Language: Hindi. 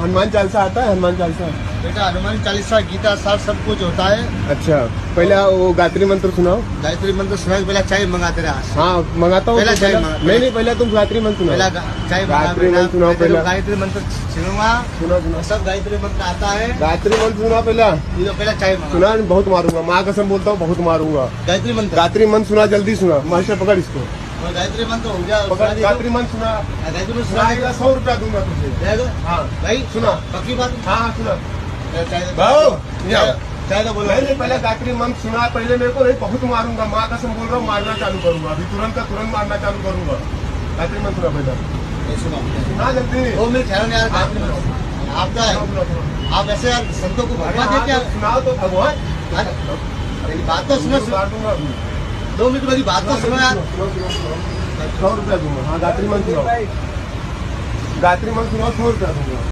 हनुमान चालीसा आता है? हनुमान चालीसा बेटा हनुमान चालीसा, गीता सार सब कुछ होता है। अच्छा, पहले वो गायत्री मंत्र सुनाओ। गायत्री मंत्र सुना के पहले चाय मंगाते रहे। हाँ मंगाता हूँ। पहला चाय नहीं पहले तुम गायत्री मंत्र सुनाओ। पहला चाय गायत्री मंत्र सुनाओ पहले। गायत्री मंत्र सुनूंगा। सुना सब गायत्री मंत्र आता है। गायत्री मंत्र सुना पहला। ये पहला चाय सुना, बहुत मारूंगा, माँ कसम बोलता हूँ, बहुत मारूंगा। गायत्री मंत्र, गायत्री मंत्र सुना, जल्दी सुना। मास्टर पकड़ इसको। गायत्री मंत्र हो गया। गायत्री मंत्र सुना। गायत्री मंत्र सुना 100 रुपया दूंगा तुझे। हाँ भाई सुना, पक्की बात। हाँ सुना। चाय तो बोलो। नहीं पहले गायत्री मंत्र सुना पहले मेरे को, नहीं बहुत मारूंगा, माँ कसम बोल रहा हूँ, मारना चालू करूंगा अभी, तुरंत का तुरंत मारना चालू करूंगा। गायत्री मंत्र सुना पहले। सुना जल्दी। 2 मिनट ठहरो यार। आप क्या है? आप ऐसे यार संतों को भगवान दे क्या? सुनाओ तो भगवान। मेरी बात तो सुनो। 2 मिनट मेरी बात तो सुनो यार। 100 रुपया दूंगा। हाँ गायत्री मंत्र सुनाओ। गायत्री मंत्र सुनाओ, 100 रुपया दूंगा।